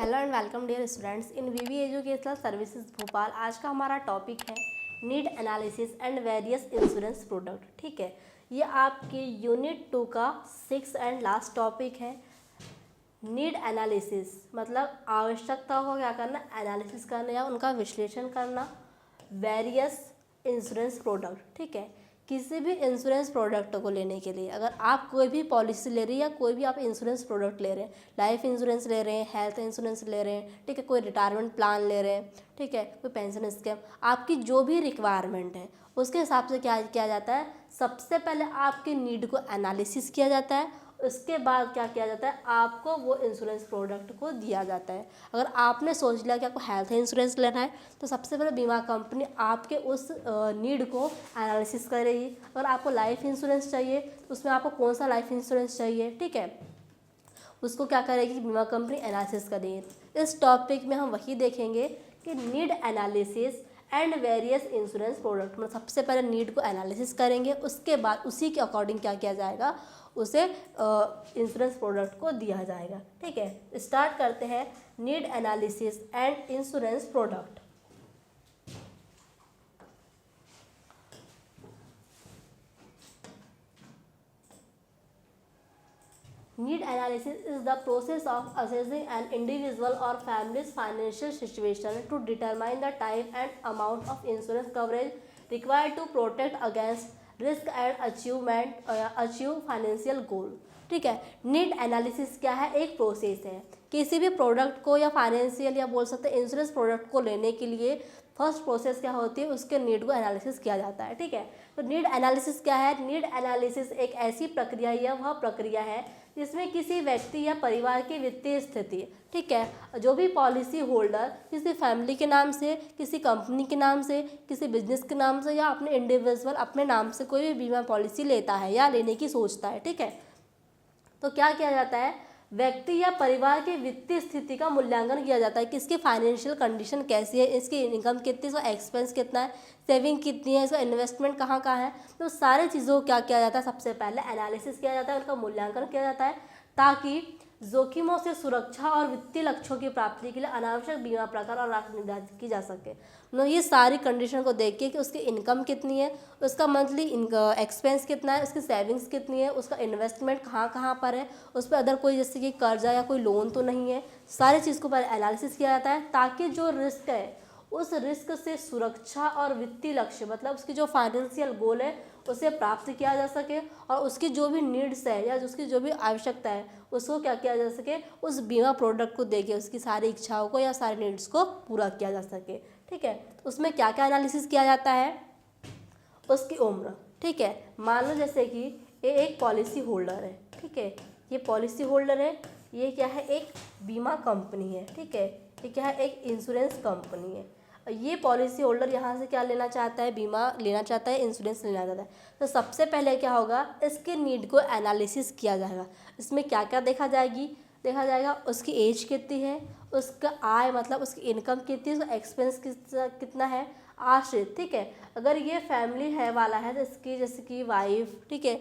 Hello and welcome dear students in VV educational services Bhopal. आज का हमारा टॉपिक है need analysis and various insurance product. ठीक है, ये आपके यूनिट 2 का 6th एंड लास्ट टॉपिक है। नीड एनालिसिस मतलब आवश्यकताओं को क्या करना, एनालिसिस करना या उनका विश्लेषण करना। वेरियस इंश्योरेंस प्रोडक्ट, ठीक है, किसी भी इंश्योरेंस प्रोडक्ट को लेने के लिए अगर आप कोई भी पॉलिसी ले रहे हैं या कोई भी आप इंश्योरेंस प्रोडक्ट ले रहे हैं, लाइफ इंश्योरेंस ले रहे हैं, हेल्थ इंश्योरेंस ले रहे हैं, ठीक है, कोई रिटायरमेंट प्लान ले रहे हैं, ठीक है, कोई पेंशन स्कीम, आपकी जो भी रिक्वायरमेंट है उसके हिसाब से क्या किया जाता है। सबसे पहले आपकी नीड को एनालिसिस किया जाता है, उसके बाद क्या किया जाता है, आपको वो इंश्योरेंस प्रोडक्ट को दिया जाता है। अगर आपने सोच लिया कि आपको हेल्थ इंश्योरेंस लेना है तो सबसे पहले बीमा कंपनी आपके उस नीड को एनालिसिस करेगी। अगर आपको लाइफ इंश्योरेंस चाहिए तो उसमें आपको कौन सा लाइफ इंश्योरेंस चाहिए, ठीक है, उसको क्या करेगी बीमा कंपनी एनालिसिस करेगी। इस टॉपिक में हम वही देखेंगे कि need analysis and various insurance product में सबसे पहले नीड को एनालिसिस करेंगे, उसके बाद उसी के अकॉर्डिंग क्या किया जाएगा, उसे इंश्योरेंस प्रोडक्ट को दिया जाएगा। ठीक है, स्टार्ट करते हैं need analysis and insurance product. Need analysis is the process of assessing an individual or family's financial situation to determine the type and amount of insurance coverage required to protect against risk and achieve financial goal। ठीक है, need analysis क्या है, एक process है। किसी भी product को या फाइनेंशियल या बोल सकते हैं इंश्योरेंस प्रोडक्ट को लेने के लिए फर्स्ट प्रोसेस क्या होती है, उसके नीड को एनालिसिस किया जाता है। ठीक है, तो नीड एनालिसिस क्या है, नीड एनालिसिस एक ऐसी प्रक्रिया या वह प्रक्रिया है जिसमें किसी व्यक्ति या परिवार की वित्तीय स्थिति, ठीक है, जो भी पॉलिसी होल्डर किसी फैमिली के नाम से, किसी कंपनी के नाम से, किसी बिजनेस के नाम से या अपने इंडिविजुअल अपने नाम से कोई भी बीमा पॉलिसी लेता है या लेने की सोचता है, ठीक है, तो क्या किया जाता है, व्यक्ति या परिवार की वित्तीय स्थिति का मूल्यांकन किया जाता है कि इसकी फाइनेंशियल कंडीशन कैसी है, इसकी इनकम कितनी, इसका एक्सपेंस कितना है, सेविंग कितनी है, इसका इन्वेस्टमेंट कहाँ कहाँ है। तो सारी चीज़ों को क्या किया जाता है, सबसे पहले एनालिसिस किया जाता है, उनका मूल्यांकन किया जाता है ताकि जोखिमों से सुरक्षा और वित्तीय लक्ष्यों की प्राप्ति के लिए अनावश्यक बीमा प्रकार और राशि निर्धारित की जा सके। मतलब ये सारी कंडीशन को देख के कि उसकी इनकम कितनी है, उसका मंथली एक्सपेंस कितना है, उसकी सेविंग्स कितनी है, उसका इन्वेस्टमेंट कहाँ कहाँ पर है, उस पर अदर कोई जैसे कि कर्जा या कोई लोन तो नहीं है, सारी चीज़ को पहले एनालिसिस किया जाता है ताकि जो रिस्क है उस रिस्क से सुरक्षा और वित्तीय लक्ष्य मतलब उसकी जो फाइनेंशियल गोल है उसे प्राप्त किया जा सके और उसकी जो भी नीड्स है या उसकी जो भी आवश्यकता है उसको क्या किया जा सके, उस बीमा प्रोडक्ट को देके उसकी सारी इच्छाओं को या सारी नीड्स को पूरा किया जा सके। ठीक है, तो उसमें क्या क्या एनालिसिस किया जाता है, उसकी उम्र, ठीक है, मान लो जैसे कि ये एक पॉलिसी होल्डर है, ठीक है, ये पॉलिसी होल्डर है, ये क्या है, एक बीमा कंपनी है, ठीक है, ये क्या है, एक इंश्योरेंस कंपनी है। ये पॉलिसी होल्डर यहाँ से क्या लेना चाहता है, बीमा लेना चाहता है, इंश्योरेंस लेना चाहता है। तो सबसे पहले क्या होगा, इसके नीड को एनालिसिस किया जाएगा। इसमें क्या क्या देखा जाएगा उसकी एज कितनी है, उसका आय मतलब उसकी इनकम कितनी है, उसका एक्सपेंस कितना है, आश्रित, ठीक है, अगर ये फैमिली है वाला है तो इसकी जैसे कि वाइफ, ठीक है,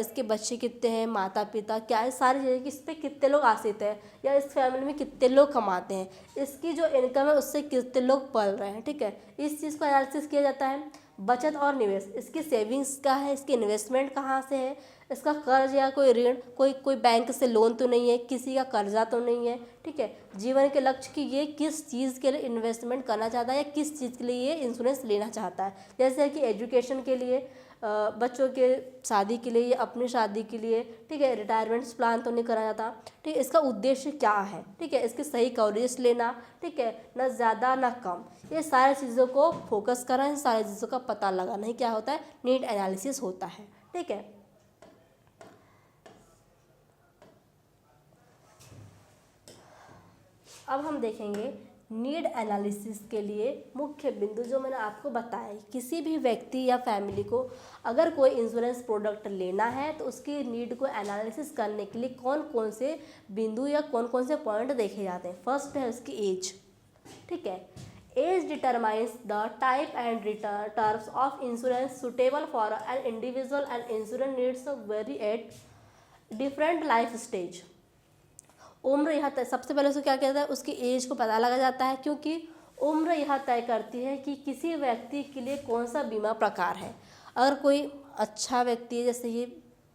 इसके बच्चे कितने हैं, माता पिता क्या है, सारी चीज़ें कि इस पर कितने लोग आश्रित हैं या इस फैमिली में कितने लोग कमाते हैं, इसकी जो इनकम है उससे कितने लोग पल रहे हैं, ठीक है, इस चीज़ को एनालिसिस किया जाता है। बचत और निवेश, इसकी सेविंग्स क्या है, इसकी इन्वेस्टमेंट कहाँ से है, इसका कर्ज या कोई ऋण, कोई बैंक से लोन तो नहीं है, किसी का कर्जा तो नहीं है, ठीक है, जीवन के लक्ष्य की ये किस चीज़ के लिए इन्वेस्टमेंट करना चाहता है या किस चीज़ के लिए ये इंश्योरेंस लेना चाहता है, जैसे कि एजुकेशन के लिए, बच्चों के शादी के लिए या अपनी शादी के लिए, ठीक है, रिटायरमेंट प्लान तो नहीं करा जाता, ठीक है, इसका उद्देश्य क्या है, ठीक है, इसकी सही कवरेज लेना, ठीक है, ना ज़्यादा ना कम, ये सारी चीज़ों को फोकस करा, इन सारी चीज़ों का पता लगाना ही क्या होता है, नीड एनालिसिस होता है। ठीक है, अब हम देखेंगे नीड एनालिसिस के लिए मुख्य बिंदु जो मैंने आपको बताया। किसी भी व्यक्ति या फैमिली को अगर कोई इंश्योरेंस प्रोडक्ट लेना है तो उसकी नीड को एनालिसिस करने के लिए कौन कौन से बिंदु या कौन कौन से पॉइंट देखे जाते हैं। फर्स्ट है उसकी एज, ठीक है, age determines the type and terms of insurance suitable for an individual and insurance needs very at different life stage. उम्र यहाँ तय, सबसे पहले उसको क्या कहता है, उसकी एज को पता लगा जाता है, क्योंकि उम्र यह तय करती है कि किसी व्यक्ति के लिए कौन सा बीमा प्रकार है। अगर कोई अच्छा व्यक्ति है, जैसे ये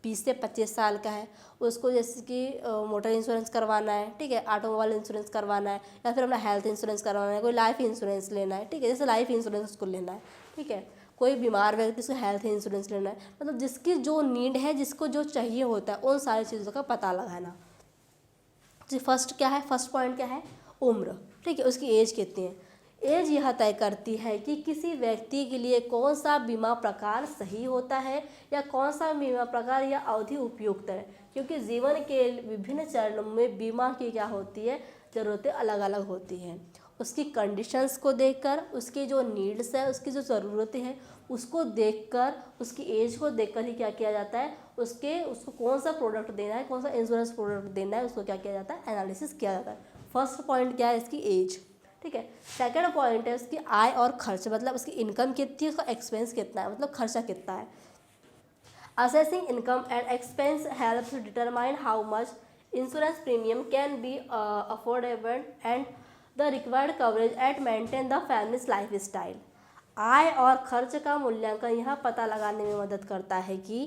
20 से 25 साल का है, उसको जैसे कि मोटर इंश्योरेंस करवाना है, ठीक है, ऑटोमोबाइल इंश्योरेंस करवाना है, या फिर अपना हेल्थ इंश्योरेंस करवाना है, कोई लाइफ इंश्योरेंस लेना है, ठीक है, जैसे लाइफ इंश्योरेंस उसको लेना है, ठीक है, कोई बीमार व्यक्ति उसको हेल्थ इंश्योरेंस लेना है, मतलब जिसकी जो नीड है, जिसको जो चाहिए होता है, उन सारी चीज़ों का पता लगाना। जी फर्स्ट क्या है, फर्स्ट पॉइंट क्या है, उम्र, ठीक है, उसकी एज कितनी है। एज यह तय करती है कि किसी व्यक्ति के लिए कौन सा बीमा प्रकार सही होता है या कौन सा बीमा प्रकार या अवधि उपयुक्त है, क्योंकि जीवन के विभिन्न चरणों में बीमा की क्या होती है, ज़रूरतें अलग अलग होती हैं। उसकी कंडीशंस को देखकर, उसकी जो नीड्स है, उसकी जो ज़रूरतें हैं, उसको देखकर, उसकी एज को देखकर ही क्या किया जाता है, उसको कौन सा प्रोडक्ट देना है, कौन सा इंश्योरेंस प्रोडक्ट देना है, उसको क्या किया जाता है, एनालिसिस किया जाता है। फर्स्ट पॉइंट क्या है, इसकी एज, ठीक है। सेकंड पॉइंट है उसकी आय और खर्च, मतलब उसकी इनकम कितनी है, उसका एक्सपेंस कितना है, मतलब खर्चा कितना है। Assessing income and expense helps to determine how much insurance premium can be affordable and the required coverage at maintain the family's lifestyle. आय और खर्च का मूल्यांकन यह पता लगाने में मदद करता है कि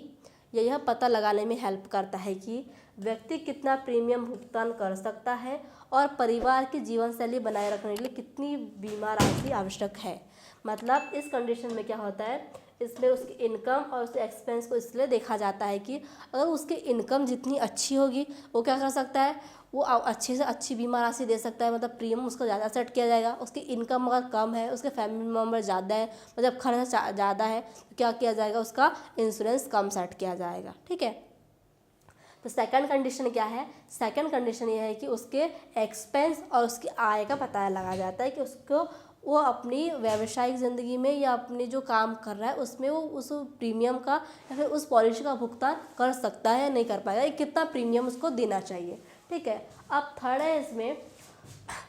यह पता लगाने में हेल्प करता है कि व्यक्ति कितना प्रीमियम भुगतान कर सकता है और परिवार की जीवन शैली बनाए रखने के लिए कितनी बीमा राशि आवश्यक है। मतलब इस कंडीशन में क्या होता है, इसमें उसकी इनकम और उसके एक्सपेंस को इसलिए देखा जाता है कि अगर उसकी इनकम जितनी अच्छी होगी, वो क्या कर सकता है, वो अच्छी से अच्छी बीमा राशि दे सकता है, मतलब प्रीमियम उसको ज़्यादा सेट किया जाएगा। उसकी इनकम अगर कम है, उसके फैमिली मेम्बर ज़्यादा है, मतलब खर्च ज़्यादा है, तो क्या किया जाएगा, उसका इंश्योरेंस कम सेट किया जाएगा, ठीक है। तो सेकंड कंडीशन क्या है, सेकंड कंडीशन ये है कि उसके एक्सपेंस और उसकी आय का पता लगा जाता है कि उसको वो अपनी व्यावसायिक ज़िंदगी में या अपनी जो काम कर रहा है उसमें वो उस प्रीमियम का या फिर उस पॉलिसी का भुगतान कर सकता है या नहीं कर पाएगा, कितना प्रीमियम उसको देना चाहिए, ठीक है। अब थर्ड है इसमें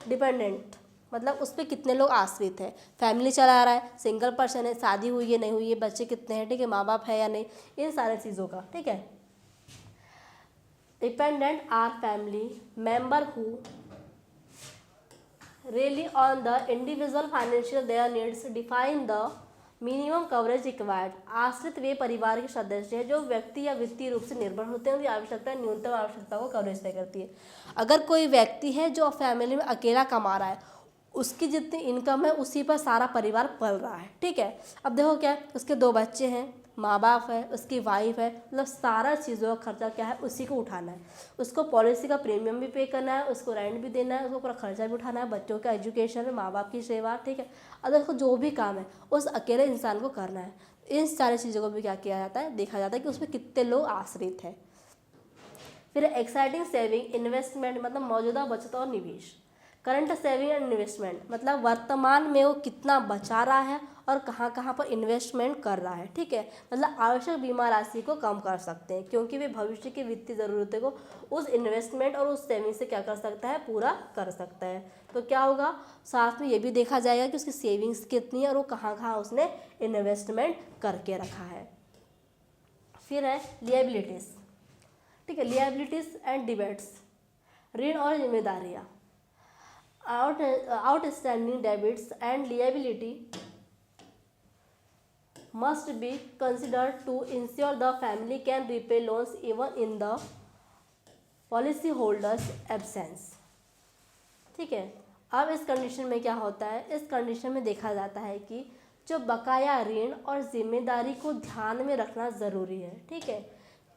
डिपेंडेंट, मतलब उस पर कितने लोग आश्रित हैं, फैमिली चला रहा है, सिंगल पर्सन है, शादी हुई है नहीं हुई है, बच्चे कितने हैं, ठीक है, माँ बाप है या नहीं, इन सारे चीज़ों का, ठीक है। Dependent are family member who rely on the individual financial their needs define the minimum coverage required। आश्रित वे परिवार के सदस्य हैं जो व्यक्ति या वित्तीय रूप से निर्भर होते हैं, उनकी आवश्यकता न्यूनतम आवश्यकता को कवरेज तय करती है। अगर कोई व्यक्ति है जो फैमिली में अकेला कमा रहा है, उसकी जितनी इनकम है उसी पर सारा परिवार पल रहा है, ठीक है। अब देखो क्या है, उसके 2 बच्चे हैं, माँ बाप है, उसकी वाइफ है, मतलब सारा चीज़ों का खर्चा क्या है, उसी को उठाना है। उसको पॉलिसी का प्रीमियम भी पे करना है, उसको रेंट भी देना है, उसको पूरा खर्चा भी उठाना है, बच्चों का एजुकेशन, माँ बाप की सेवा, ठीक है। अगर उसको जो भी काम है उस अकेले इंसान को करना है, इन सारी चीज़ों को भी क्या किया जाता है, देखा जाता है कि उसमें कितने लोग आश्रित हैं। फिर एक्साइटिंग सेविंग इन्वेस्टमेंट, मतलब मौजूदा बचत और निवेश। करंट सेविंग एंड इन्वेस्टमेंट, मतलब वर्तमान में वो कितना बचा रहा है और कहाँ कहाँ पर इन्वेस्टमेंट कर रहा है, ठीक है। मतलब आवश्यक बीमा राशि को कम कर सकते हैं, क्योंकि वे भविष्य की वित्तीय ज़रूरतों को उस इन्वेस्टमेंट और उस सेविंग से क्या कर सकता है, पूरा कर सकता है। तो क्या होगा, साथ में ये भी देखा जाएगा कि उसकी सेविंग्स कितनी है और वो कहाँ कहाँ उसने इन्वेस्टमेंट करके रखा है। फिर है लिएबिलिटीज़, ठीक है, लिएबिलिटीज़ एंड डिबेट्स, ऋण और जिम्मेदारियाँ। Outstanding debits and liability must be considered to ensure the family can repay loans even in the policyholder's absence, ठीक है। अब इस कंडीशन में क्या होता है, इस कंडीशन में देखा जाता है कि जो बकाया ऋण और जिम्मेदारी को ध्यान में रखना ज़रूरी है, ठीक है,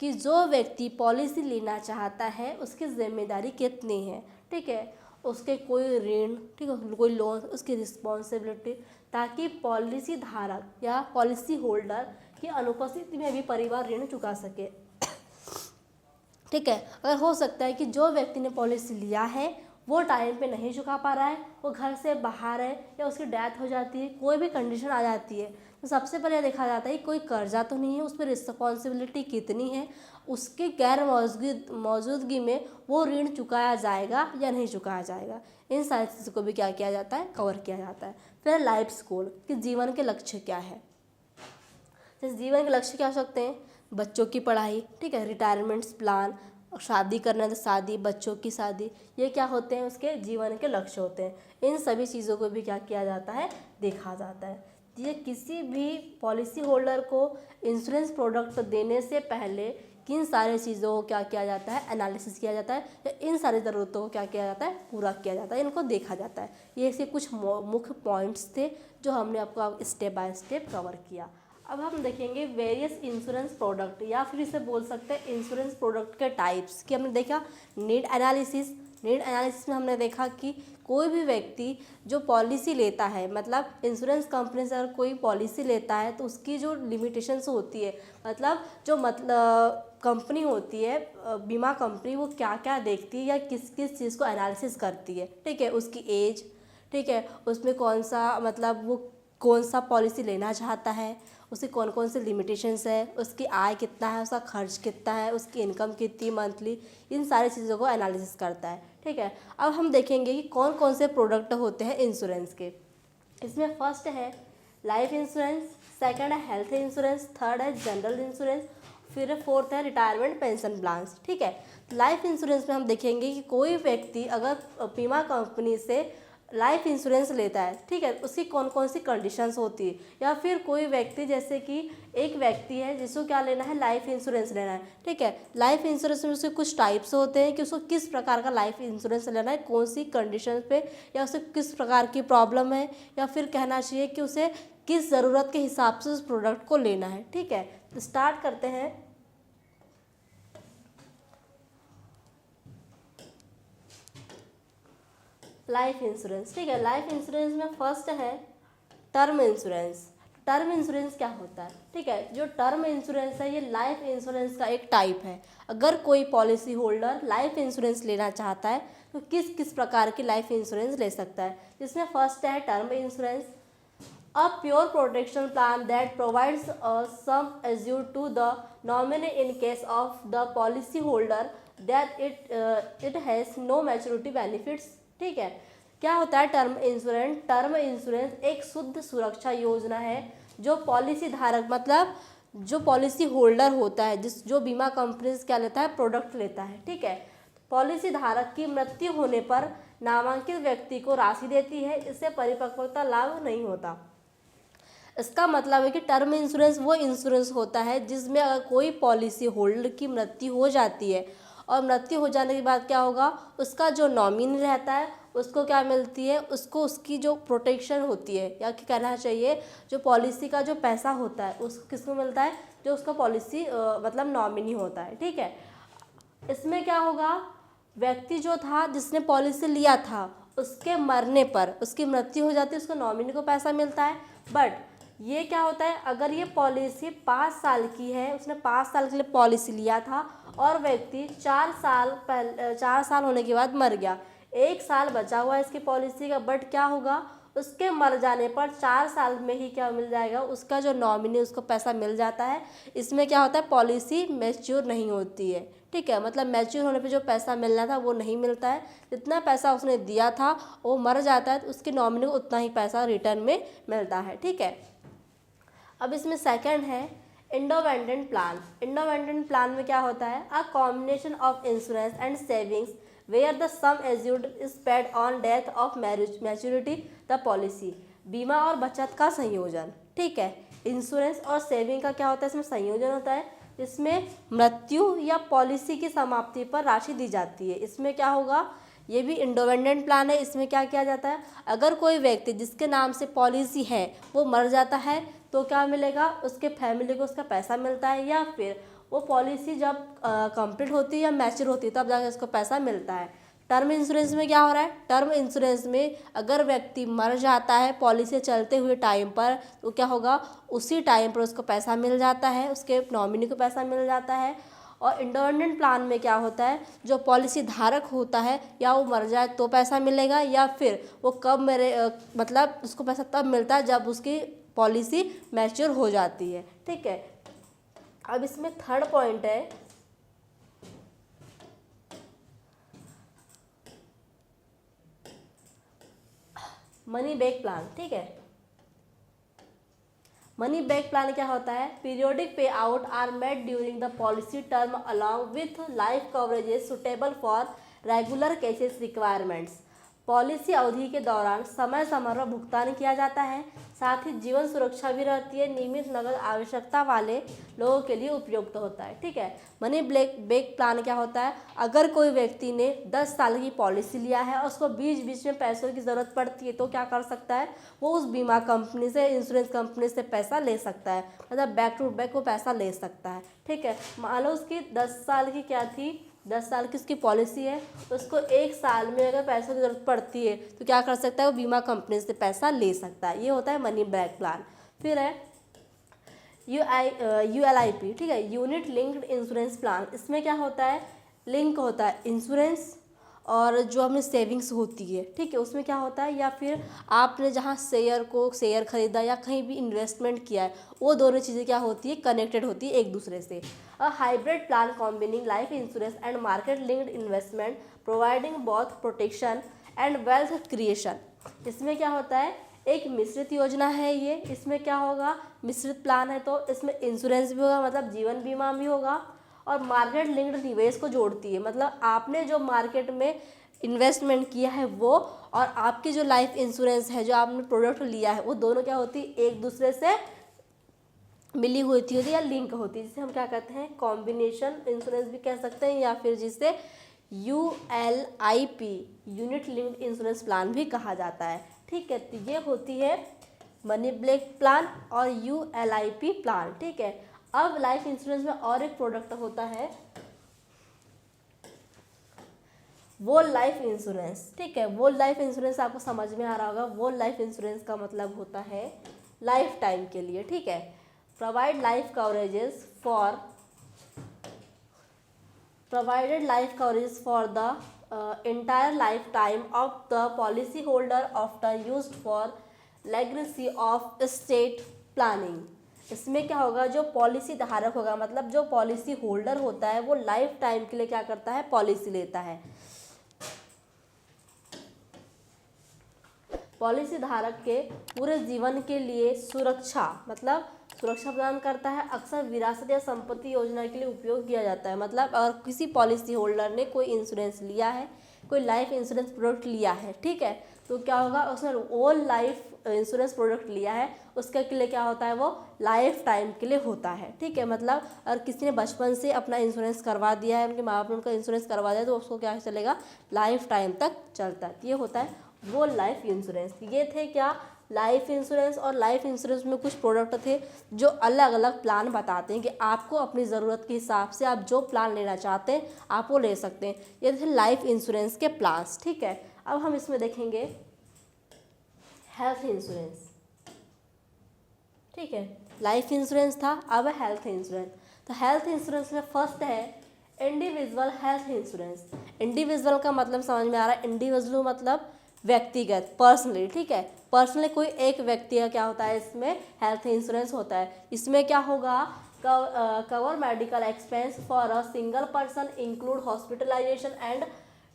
कि जो व्यक्ति पॉलिसी लेना चाहता है उसकी जिम्मेदारी कितनी है, ठीक है, उसके कोई ऋण, ठीक है, कोई लोन, उसकी रिस्पॉन्सिबिलिटी, ताकि पॉलिसी धारक या पॉलिसी होल्डर की अनुपस्थिति में भी परिवार ऋण चुका सके, ठीक है। अगर हो सकता है कि जो व्यक्ति ने पॉलिसी लिया है वो टाइम पे नहीं चुका पा रहा है, वो घर से बाहर है या उसकी डेथ हो जाती है, कोई भी कंडीशन आ जाती है, तो सबसे पहले देखा जाता है कि कोई कर्जा तो नहीं है, उस पर रिस्पॉन्सिबिलिटी कितनी है, उसकी गैर मौजूदगी में वो ऋण चुकाया जाएगा या नहीं चुकाया जाएगा। इन सारी चीज़ों को भी क्या किया जाता है, कवर किया जाता है। फिर लाइफ गोल, कि जीवन के लक्ष्य क्या है। जैसे जीवन के लक्ष्य क्या हो सकते हैं, बच्चों की पढ़ाई, ठीक है, रिटायरमेंट्स प्लान, शादी करना तो शादी, बच्चों की शादी, ये क्या होते हैं उसके जीवन के लक्ष्य होते हैं। इन सभी चीज़ों को भी क्या किया जाता है, देखा जाता है। ये किसी भी पॉलिसी होल्डर को इंश्योरेंस प्रोडक्ट देने से पहले किन सारे चीज़ों को क्या किया जाता है, एनालिसिस किया जाता है, या इन सारी ज़रूरतों को क्या किया जाता है, पूरा किया जाता है, इनको देखा जाता है। ये ऐसे कुछ मुख्य पॉइंट्स थे जो हमने आपको स्टेप बाय स्टेप कवर किया। अब हम देखेंगे वेरियस इंश्योरेंस प्रोडक्ट, या फिर इसे बोल सकते हैं इंश्योरेंस प्रोडक्ट के टाइप्स कि हमने देखा नीड एनालिसिस। नीड एनालिसिस में हमने देखा कि कोई भी व्यक्ति जो पॉलिसी लेता है, मतलब इंश्योरेंस कंपनी से अगर कोई पॉलिसी लेता है तो उसकी जो लिमिटेशंस होती है, मतलब जो कंपनी होती है, बीमा कंपनी, वो क्या क्या देखती है या किस किस चीज़ को एनालिसिस करती है, ठीक है, उसकी एज, ठीक है, उसमें कौन सा, मतलब वो कौन सा पॉलिसी लेना चाहता है, उसकी कौन कौन से लिमिटेशंस है, उसकी आय कितना है, उसका खर्च कितना है, उसकी इनकम कितनी मंथली, इन सारी चीज़ों को एनालिसिस करता है, ठीक है। अब हम देखेंगे कि कौन कौन से प्रोडक्ट होते हैं इंश्योरेंस के। इसमें फर्स्ट है लाइफ इंश्योरेंस, सेकंड है हेल्थ इंश्योरेंस, थर्ड है जनरल इंश्योरेंस, फिर फोर्थ है रिटायरमेंट पेंशन प्लान्स, ठीक है। लाइफ इंश्योरेंस में हम देखेंगे कि कोई व्यक्ति अगर बीमा कंपनी से लाइफ इंश्योरेंस लेता है, ठीक है, उसकी कौन कौन सी कंडीशंस होती है, या फिर कोई व्यक्ति, जैसे कि एक व्यक्ति है जिसको क्या लेना है, लाइफ इंश्योरेंस लेना है, ठीक है। लाइफ इंश्योरेंस में उसके कुछ टाइप्स होते हैं कि उसको किस प्रकार का लाइफ इंश्योरेंस लेना है, कौन सी कंडीशन पे, या उसे किस प्रकार की प्रॉब्लम है, या फिर कहना चाहिए कि उसे किस ज़रूरत के हिसाब से उस प्रोडक्ट को लेना है, ठीक है। तो स्टार्ट करते हैं। लाइफ इंश्योरेंस, ठीक है। लाइफ इंश्योरेंस में फर्स्ट है टर्म इंश्योरेंस। टर्म इंश्योरेंस क्या होता है, ठीक है, जो टर्म इंश्योरेंस है ये लाइफ इंश्योरेंस का एक टाइप है। अगर कोई पॉलिसी होल्डर लाइफ इंश्योरेंस लेना चाहता है तो किस किस प्रकार की लाइफ इंश्योरेंस ले सकता है, जिसमें फर्स्ट है term insurance, a pure protection plan that provides a sum assured to the nominee in case of the policy holder that it has no maturity benefits, ठीक है। क्या होता है टर्म इंश्योरेंस? टर्म इंश्योरेंस एक शुद्ध सुरक्षा योजना है जो पॉलिसी धारक, मतलब जो पॉलिसी होल्डर होता है, जो बीमा कंपनी से क्या लेता है, प्रोडक्ट लेता है, ठीक है, पॉलिसी धारक की मृत्यु होने पर नामांकित व्यक्ति को राशि देती है, इससे परिपक्वता लाभ नहीं होता। इसका मतलब है कि टर्म इंश्योरेंस वो इंश्योरेंस होता है जिसमें अगर कोई पॉलिसी होल्डर की मृत्यु हो जाती है, और मृत्यु हो जाने के बाद क्या होगा, उसका जो नॉमिनी रहता है उसको क्या मिलती है, उसको उसकी जो प्रोटेक्शन होती है, या क्या कहना चाहिए, जो पॉलिसी का जो पैसा होता है उसको किसको मिलता है, जो उसका पॉलिसी मतलब नॉमिनी होता है, ठीक है। इसमें क्या होगा, व्यक्ति जो था जिसने पॉलिसी लिया था उसके मरने पर उसकी मृत्यु हो जाती है, उसको नॉमिनी को पैसा मिलता है। बट ये क्या होता है, अगर ये पॉलिसी 5 साल की है, उसने 5 साल के लिए पॉलिसी लिया था और व्यक्ति 4 साल होने के बाद मर गया, 1 साल बचा हुआ है इसकी पॉलिसी का, बट क्या होगा, उसके मर जाने पर 4 साल में ही क्या मिल जाएगा, उसका जो नॉमिनी उसको पैसा मिल जाता है। इसमें क्या होता है, पॉलिसी मैच्योर नहीं होती है, ठीक है, मतलब मैच्योर होने पे जो पैसा मिलना था वो नहीं मिलता है, जितना पैसा उसने दिया था वो मर जाता है तो उसकी नॉमिनी को उतना ही पैसा रिटर्न में मिलता है, ठीक है। अब इसमें सेकंड है इंडिपेंडेंट प्लान। इंडिपेंडेंट प्लान में क्या होता है, a combination of insurance and savings where the sum assured is paid on death of maturity the policy. बीमा और बचत का संयोजन, ठीक है। इंश्योरेंस और सेविंग का क्या होता है, इसमें संयोजन होता है, इसमें मृत्यु या पॉलिसी की समाप्ति पर राशि दी जाती है। इसमें क्या होगा, ये भी इंडिपेंडेंट प्लान है। इसमें क्या किया जाता है, अगर कोई व्यक्ति जिसके नाम से पॉलिसी है वो मर जाता है तो क्या मिलेगा, उसके फैमिली को उसका पैसा मिलता है, या फिर वो पॉलिसी जब कंप्लीट होती है या मैच्योर होती है तब जाकर उसको पैसा मिलता है। टर्म इंश्योरेंस में क्या हो रहा है, टर्म इंश्योरेंस में अगर व्यक्ति मर जाता है पॉलिसी चलते हुए टाइम पर तो क्या होगा, उसी टाइम पर उसको पैसा मिल जाता है, उसके नॉमिनी को पैसा मिल जाता है। और इंडिपेंडेंट प्लान में क्या होता है, जो पॉलिसी धारक होता है या वो मर जाए तो पैसा मिलेगा, या फिर वो कब मतलब उसको पैसा तब मिलता है जब उसकी पॉलिसी मैच्योर हो जाती है, ठीक है। अब इसमें थर्ड पॉइंट है मनी बैक प्लान, ठीक है। मनी बैक प्लान क्या होता है? Periodic pay out are made during the policy term along with life coverages suitable for regular cases requirements. Policy अवधि के दौरान समय समय पर भुगतान किया जाता है, साथ ही जीवन सुरक्षा भी रहती है, नियमित नकद आवश्यकता वाले लोगों के लिए उपयुक्त होता है। ठीक है, मनी बैक प्लान क्या होता है? अगर कोई व्यक्ति ने 10 साल की पॉलिसी लिया है और उसको बीच बीच में पैसों की ज़रूरत पड़ती है तो क्या कर सकता है? वो उस बीमा कंपनी से, इंश्योरेंस कंपनी से पैसा ले सकता है, मतलब बैक टू बैक वो पैसा ले सकता है। ठीक है, मान लो उसकी 10 साल की क्या थी, 10 साल की उसकी पॉलिसी है, उसको 1 साल में अगर पैसों की ज़रूरत पड़ती है तो क्या कर सकता है? वो बीमा कंपनी से पैसा ले सकता है। ये होता है मनी बैक प्लान। फिर है ULIP, ठीक है, यूनिट लिंक्ड इंश्योरेंस प्लान। इसमें क्या होता है? लिंक होता है इंश्योरेंस और जो अपनी सेविंग्स होती है, ठीक है, उसमें क्या होता है, या फिर आपने जहाँ शेयर खरीदा या कहीं भी इन्वेस्टमेंट किया है, वो दोनों चीज़ें क्या होती है? कनेक्टेड होती है एक दूसरे से। A hybrid plan combining life insurance and market linked investment providing both protection and wealth creation. इसमें क्या होता है? एक मिश्रित योजना है ये। इसमें क्या होगा? मिश्रित प्लान है तो इसमें इंश्योरेंस भी होगा, मतलब जीवन बीमा भी होगा, और मार्केट लिंक्ड निवेश को जोड़ती है, मतलब आपने जो मार्केट में इन्वेस्टमेंट किया है वो और आपकी जो लाइफ इंश्योरेंस है, जो आपने प्रोडक्ट लिया है, वो दोनों क्या होती है? एक दूसरे से मिली हुई थी या लिंक होती है, जिसे हम क्या कहते हैं? कॉम्बिनेशन इंश्योरेंस भी कह सकते हैं, या फिर जिसे ULIP unit linked insurance plan भी कहा जाता है। ठीक है, तो ये होती है मनी बैक प्लान और ULIP प्लान। ठीक है, अब लाइफ इंश्योरेंस में और एक प्रोडक्ट होता है वो लाइफ इंश्योरेंस। ठीक है, वो लाइफ इंश्योरेंस आपको समझ में आ रहा होगा। वो लाइफ इंश्योरेंस का मतलब होता है लाइफ टाइम के लिए। ठीक है, provide life coverages for provided life coverage for the entire lifetime of the policy holder after used for legacy of estate planning। इसमें क्या होगा? जो पॉलिसी धारक होगा, मतलब जो पॉलिसी होल्डर होता है, वो लाइफ टाइम के लिए क्या करता है? पॉलिसी लेता है। पॉलिसी धारक के पूरे जीवन के लिए सुरक्षा, मतलब सुरक्षा प्रदान करता है। अक्सर विरासत या संपत्ति योजना के लिए उपयोग किया जाता है। मतलब अगर किसी पॉलिसी होल्डर ने कोई इंश्योरेंस लिया है, कोई लाइफ इंश्योरेंस प्रोडक्ट लिया है, ठीक है, तो क्या होगा? उसने वो लाइफ इंश्योरेंस प्रोडक्ट लिया है, उसके लिए क्या होता है? वो लाइफ टाइम के लिए होता है। ठीक है, मतलब अगर किसी ने बचपन से अपना इंश्योरेंस करवा दिया है, उनके माँ बाप ने उनका इंश्योरेंस करवा दिया, तो उसको क्या चलेगा? लाइफ टाइम तक चलता है। ये होता है वो लाइफ इंश्योरेंस। ये थे क्या? Life insurance. और लाइफ इंश्योरेंस में कुछ प्रोडक्ट थे जो अलग अलग प्लान बताते हैं कि आपको अपनी ज़रूरत के हिसाब से आप जो प्लान लेना चाहते हैं आप वो ले सकते हैं। ये थे लाइफ इंश्योरेंस के प्लान्स। ठीक है, अब हम इसमें देखेंगे हेल्थ इंश्योरेंस। ठीक है, लाइफ इंश्योरेंस था, अब हेल्थ इंश्योरेंस। तो हेल्थ इंश्योरेंस में फर्स्ट है इंडिविजुअल हेल्थ इंश्योरेंस। इंडिविजुअल का मतलब समझ में आ रहा है? इंडिविजुअल मतलब व्यक्तिगत, पर्सनली। ठीक है, पर्सनली कोई एक व्यक्ति का क्या होता है? इसमें हेल्थ इंश्योरेंस होता है। इसमें क्या होगा? Cover medical expense for a single person include hospitalisation and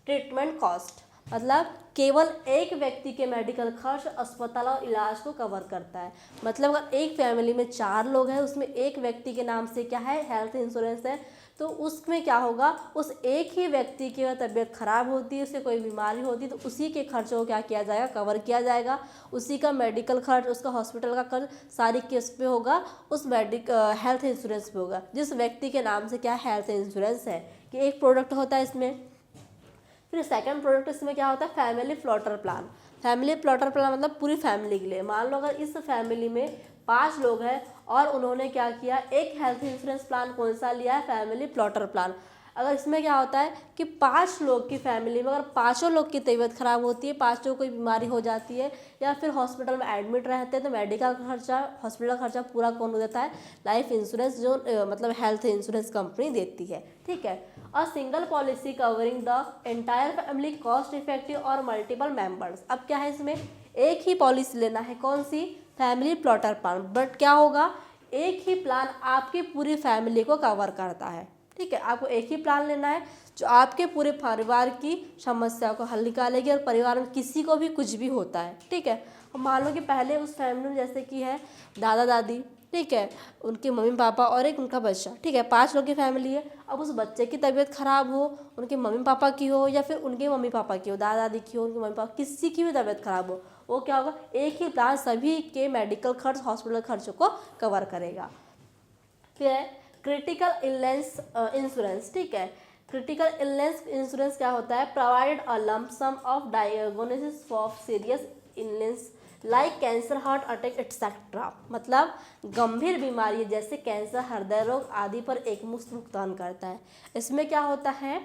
treatment cost. मतलब केवल एक व्यक्ति के मेडिकल खर्च, अस्पताल और इलाज को कवर करता है। मतलब अगर एक फैमिली में 4 लोग हैं, उसमें एक व्यक्ति के नाम से क्या है? हेल्थ इंश्योरेंस है, तो उसमें क्या होगा? उस एक ही व्यक्ति की तबीयत खराब होती है, उसे कोई बीमारी होती है, तो उसी के खर्चों को क्या किया जाएगा? कवर किया जाएगा। उसी का मेडिकल खर्च, उसका हॉस्पिटल का खर्च सारी केस पे होगा, उस हेल्थ इंश्योरेंस पे होगा, जिस व्यक्ति के नाम से क्या हेल्थ इंश्योरेंस है। कि एक प्रोडक्ट होता है इसमें। फिर सेकंड प्रोडक्ट इसमें क्या होता है? Family floater plan. Family floater plan मतलब पूरी फैमिली के लिए। मान लो अगर इस फैमिली में 5 लोग हैं और उन्होंने क्या किया? एक हेल्थ इंश्योरेंस प्लान कौन सा लिया है? Family floater plan. अगर इसमें क्या होता है कि 5 लोग की फैमिली में अगर पाँचों लोग की तबीयत खराब होती है, 5 लोग कोई बीमारी हो जाती है या फिर हॉस्पिटल में एडमिट रहते हैं, तो मेडिकल खर्चा, हॉस्पिटल खर्चा पूरा कौन देता है? लाइफ इंश्योरेंस, जो मतलब हेल्थ इंश्योरेंस कंपनी देती है। ठीक है, a single policy covering the entire family, cost effective और मल्टीपल मेंबर्स। अब क्या है? इसमें एक ही पॉलिसी लेना है। कौन सी? Family floater plan. बट क्या होगा? एक ही प्लान आपकी पूरी फैमिली को कवर करता है। ठीक है, आपको एक ही प्लान लेना है जो आपके पूरे परिवार की समस्या को हल निकालेगी, और परिवार में किसी को भी कुछ भी होता है। ठीक है, मान लो कि पहले उस फैमिली में जैसे कि है दादा दादी, ठीक है, उनके मम्मी पापा और एक उनका बच्चा, ठीक है, 5 लोग की फैमिली है। अब उस बच्चे की तबीयत खराब हो, उनके मम्मी पापा की हो या फिर उनके मम्मी पापा की हो, दादा दादी की हो, उनके मम्मी पापा, किसी की भी तबीयत खराब हो, वो क्या होगा, एक ही प्लान सभी के मेडिकल खर्च, हॉस्पिटल खर्चों को कवर करेगा। फिर है क्रिटिकल इलनेस इंश्योरेंस, ठीक है। क्रिटिकल इलनेस इंश्योरेंस क्या होता है, provided a lump sum of diagnosis of serious illness like cancer, heart attack etcetera, मतलब गंभीर बीमारी जैसे कैंसर, हृदय रोग आदि पर एकमुश्त भुगतान करता है। इसमें क्या होता है,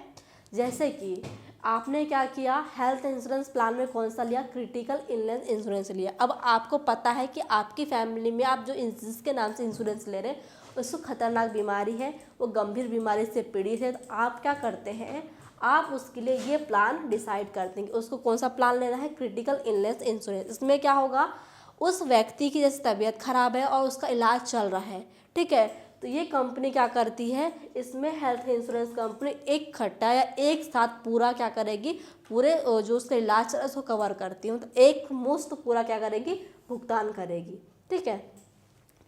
जैसे कि आपने क्या किया, हेल्थ इंश्योरेंस प्लान में कौन सा लिया, क्रिटिकल इलनेस इंश्योरेंस लिया। अब आपको पता है कि आपकी फैमिली में आप जो जिसके नाम से इंश्योरेंस ले रहे हैं उसको खतरनाक बीमारी है, वो गंभीर बीमारी से पीड़ित है, तो आप क्या करते हैं, आप उसके लिए ये प्लान डिसाइड करते हैं कि उसको कौन सा प्लान लेना है, क्रिटिकल इलनेस इंश्योरेंस। इसमें क्या होगा, उस व्यक्ति की जैसे तबीयत खराब है और उसका इलाज चल रहा है, ठीक है, तो ये कंपनी क्या करती है, इसमें हेल्थ इंश्योरेंस कंपनी एक खट्टा या एक साथ पूरा क्या करेगी, पूरे जो उसका इलाज चल रहा है उसको कवर करती है, तो एक मुश्त पूरा क्या करेगी, भुगतान करेगी, ठीक है।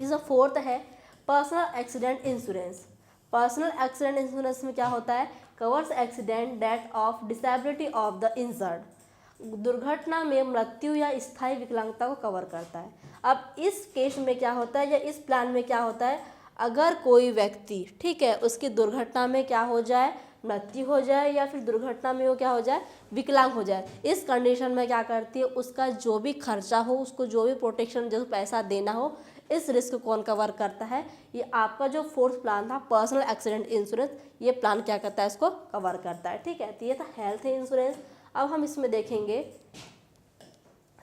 इसका फोर्थ है personal accident insurance. Personal accident insurance में क्या होता है, covers accident, death of, disability of the injured, दुर्घटना में मृत्यु या स्थायी विकलांगता को कवर करता है। अब इस केस में क्या होता है या इस प्लान में क्या होता है, अगर कोई व्यक्ति, ठीक है, उसकी दुर्घटना में क्या हो जाए, मृत्यु हो जाए या फिर दुर्घटना में वो क्या हो जाए, विकलांग हो जाए, इस कंडीशन में क्या करती है, उसका जो भी खर्चा हो, उसको जो भी प्रोटेक्शन, जो पैसा देना हो, इस रिस्क को कौन कवर करता है, ये आपका जो फोर्थ प्लान था पर्सनल एक्सीडेंट इंश्योरेंस, ये प्लान क्या करता है, इसको कवर करता है, ठीक है। तो ये था हेल्थ इंश्योरेंस। अब हम इसमें देखेंगे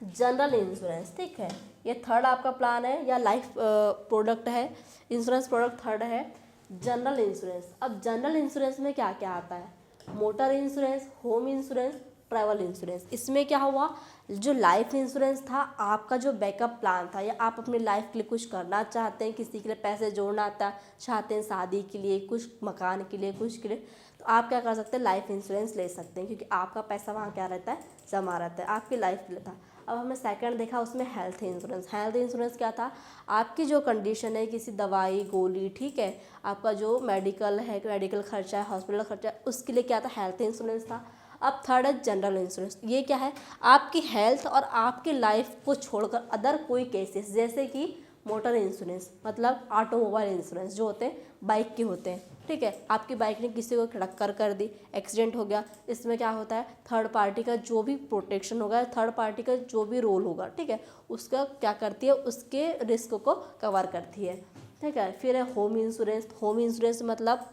जनरल इंश्योरेंस, ठीक है, ये थर्ड आपका प्लान है या लाइफ प्रोडक्ट है, इंश्योरेंस प्रोडक्ट थर्ड है जनरल इंश्योरेंस। अब जनरल इंश्योरेंस में क्या क्या आता है, motor insurance, home insurance, travel insurance. इसमें क्या हुआ, जो लाइफ इंश्योरेंस था आपका जो बैकअप प्लान था, या आप अपनी लाइफ के लिए कुछ करना चाहते हैं, किसी के लिए पैसे जोड़ना चाहते हैं, शादी के लिए, कुछ मकान के लिए, कुछ के लिए, तो आप क्या कर सकते हैं, लाइफ इंश्योरेंस ले सकते हैं, क्योंकि आपका पैसा वहाँ क्या रहता है, जमा रहता है, आपकी लाइफ के लिए था। अब हमने सेकंड देखा, उसमें हेल्थ इंश्योरेंस। हेल्थ इंश्योरेंस क्या था, आपकी जो कंडीशन है, किसी दवाई गोली, ठीक है, आपका जो मेडिकल है, मेडिकल खर्चा है, हॉस्पिटल खर्चा है, उसके लिए क्या था, हेल्थ इंश्योरेंस था। अब थर्ड है जनरल इंश्योरेंस। ये क्या है, आपकी हेल्थ और आपकी लाइफ को छोड़कर अदर कोई केसेस, जैसे कि मोटर इंश्योरेंस, मतलब ऑटोमोबाइल इंश्योरेंस जो होते हैं बाइक के होते हैं, ठीक है, आपकी बाइक ने किसी को टक्कर कर दी, एक्सीडेंट हो गया, इसमें क्या होता है, थर्ड पार्टी का जो भी प्रोटेक्शन होगा, थर्ड पार्टी का जो भी रोल होगा, ठीक है, उसका क्या करती है, उसके रिस्क को कवर करती है, ठीक है। फिर है होम इंश्योरेंस। होम इंश्योरेंस मतलब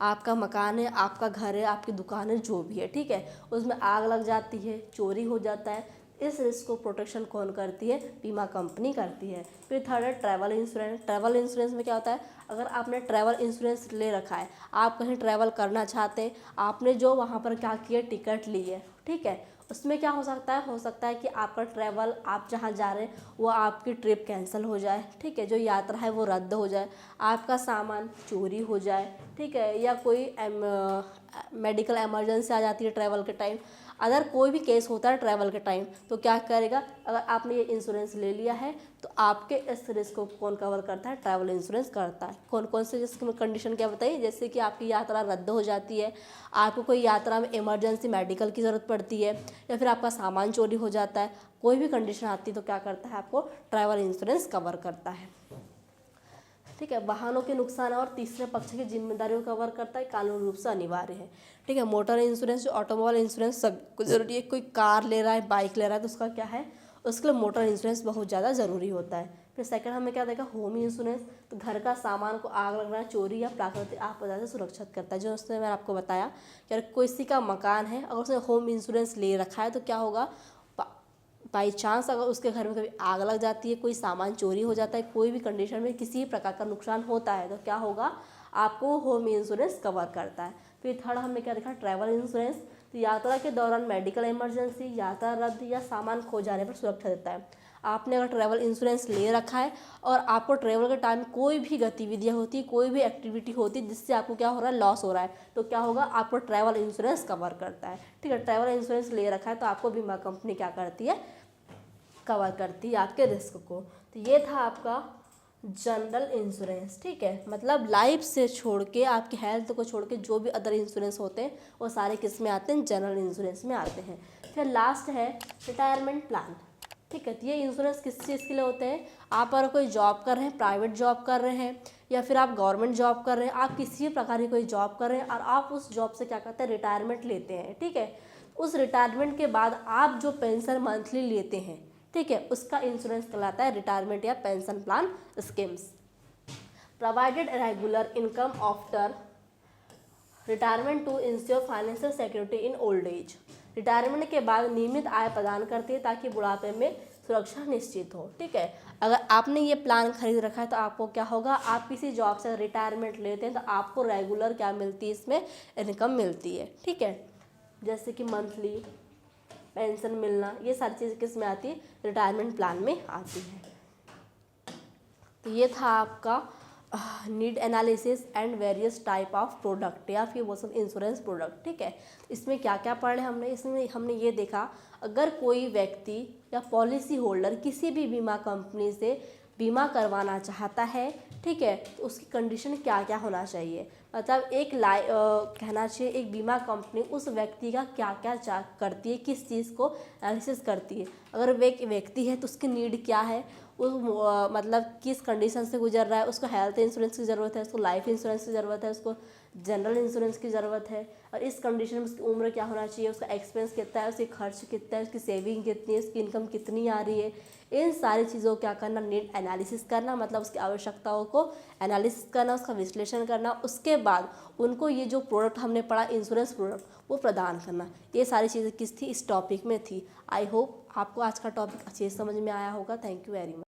आपका मकान है, आपका घर है, आपकी दुकान है, जो भी है, ठीक है, उसमें आग लग जाती है, चोरी हो जाता है, इस रिस्क को प्रोटेक्शन कौन करती है, बीमा कंपनी करती है। फिर थर्ड है ट्रैवल इंश्योरेंस। ट्रैवल इंश्योरेंस में क्या होता है, अगर आपने ट्रैवल इंश्योरेंस ले रखा है, आप कहीं ट्रैवल करना चाहते हैं, आपने जो वहाँ पर क्या किया, टिकट ली है, ठीक है, उसमें क्या हो सकता है कि आपका ट्रैवल, आप जहाँ जा रहे हैं वो आपकी ट्रिप कैंसिल हो जाए, ठीक है, जो यात्रा है वो रद्द हो जाए, आपका सामान चोरी हो जाए, ठीक है, या कोई मेडिकल इमरजेंसी आ जाती है ट्रैवल के टाइम, अगर कोई भी केस होता है ट्रैवल के टाइम, तो क्या करेगा, अगर आपने ये इंश्योरेंस ले लिया है तो आपके इस रिस्क को कौन कवर करता है, ट्रैवल इंश्योरेंस करता है। कौन कौन से जिसकी कंडीशन क्या बताइए, जैसे कि आपकी यात्रा रद्द हो जाती है, आपको कोई यात्रा में इमरजेंसी मेडिकल की ज़रूरत पड़ती है, या फिर आपका सामान चोरी हो जाता है, कोई भी कंडीशन आती है तो क्या करता है, आपको ट्रैवल इंश्योरेंस कवर करता है, ठीक है। वाहनों के नुकसान और तीसरे पक्ष की जिम्मेदारियों को कवर करता है, कानूनी रूप से अनिवार्य है, ठीक है। मोटर इंश्योरेंस, जो ऑटोमोबाइल इंश्योरेंस सब कुछ जरूरी है, कोई कार ले रहा है, बाइक ले रहा है, तो उसका क्या है, उसके लिए मोटर इंश्योरेंस बहुत ज़्यादा ज़रूरी होता है। फिर सेकंड हमें क्या देखा, होम इंश्योरेंस, तो घर का सामान को आग लगना, चोरी या प्राकृतिक आपदा से सुरक्षित करता है। जो उसने मैंने आपको बताया कि अगर किसी का मकान है, अगर उसने होम इंश्योरेंस ले रखा है तो क्या होगा, बाई चांस अगर उसके घर में कभी आग लग जाती है, कोई सामान चोरी हो जाता है, कोई भी कंडीशन में किसी भी प्रकार का नुकसान होता है, तो क्या होगा, आपको होम इंश्योरेंस कवर करता है। फिर थर्ड हमने क्या देखा, ट्रैवल इंश्योरेंस, तो यात्रा के दौरान मेडिकल इमरजेंसी, यात्रा रद्द या सामान खो जाने पर सुरक्षा देता है। आपने अगर ट्रैवल इंश्योरेंस ले रखा है और आपको ट्रैवल के टाइम कोई भी गतिविधियाँ होती, कोई भी एक्टिविटी होती जिससे आपको क्या हो रहा है, लॉस हो रहा है, तो क्या होगा, आपको ट्रैवल इंश्योरेंस कवर करता है, ठीक है। ट्रैवल इंश्योरेंस ले रखा है तो आपको बीमा कंपनी क्या करती है, कवर करती है आपके रिस्क को। तो ये था आपका जनरल इंश्योरेंस, ठीक है, मतलब लाइफ से छोड़ के, आपकी हेल्थ को छोड़ के जो भी अदर इंश्योरेंस होते हैं वो सारे किस में आते हैं, जनरल इंश्योरेंस में आते हैं। फिर लास्ट है रिटायरमेंट प्लान, ठीक है। तो ये इंश्योरेंस किस चीज़ के लिए होते हैं, आप अगर कोई जॉब कर रहे हैं, प्राइवेट जॉब कर रहे हैं या फिर आप गवर्नमेंट जॉब कर रहे हैं, आप किसी भी प्रकार की कोई जॉब कर रहे हैं और आप उस जॉब से क्या करते हैं, रिटायरमेंट लेते हैं, ठीक है। उस रिटायरमेंट के बाद आप जो पेंशन मंथली लेते हैं, ठीक है, उसका इंश्योरेंस कहलाता है रिटायरमेंट या pension plan schemes. Provided regular income after retirement to insure financial security in old age. Retirement के बाद नियमित आय प्रदान करती है ताकि बुढ़ापे में सुरक्षा निश्चित हो, ठीक है। अगर आपने ये प्लान खरीद रखा है तो आपको क्या होगा, आप किसी जॉब से रिटायरमेंट लेते हैं तो आपको रेगुलर क्या मिलती है, इसमें इनकम मिलती है, ठीक है। जैसे कि मंथली पेंशन मिलना, ये सारी चीज़ें किस में आती है, रिटायरमेंट प्लान में आती है। तो ये था आपका need analysis and various type of product या फिर वो सब इंश्योरेंस प्रोडक्ट, ठीक है। इसमें क्या क्या पढ़े हमने, इसमें हमने ये देखा अगर कोई व्यक्ति या पॉलिसी होल्डर किसी भी बीमा कंपनी से बीमा करवाना चाहता है, ठीक है, तो उसकी कंडीशन क्या क्या होना चाहिए, मतलब एक कहना चाहिए एक बीमा कंपनी उस व्यक्ति का क्या क्या करती है, किस चीज़ को एनालिसिस करती है। अगर वे एक व्यक्ति है तो उसकी नीड क्या है, उस मतलब किस कंडीशन से गुजर रहा है, उसको हेल्थ इंश्योरेंस की ज़रूरत है, उसको लाइफ इंश्योरेंस की ज़रूरत है, उसको जनरल इंश्योरेंस की ज़रूरत है, और इस कंडीशन में उसकी उम्र क्या होना चाहिए, उसका एक्सपेंस कितना है, उसकी खर्च कितना है, उसकी सेविंग कितनी है, उसकी इनकम कितनी आ रही है। इन सारी चीज़ों को क्या करना, नीड एनालिसिस करना, मतलब उसकी आवश्यकताओं को एनालिसिस करना, उसका विश्लेषण करना, उसके बाद उनको ये जो प्रोडक्ट हमने पढ़ा इंश्योरेंस प्रोडक्ट वो प्रदान करना। ये सारी चीज़ें किस थी, इस टॉपिक में थी। आई होप आपको आज का टॉपिक अच्छे से समझ में आया होगा। Thank you very much.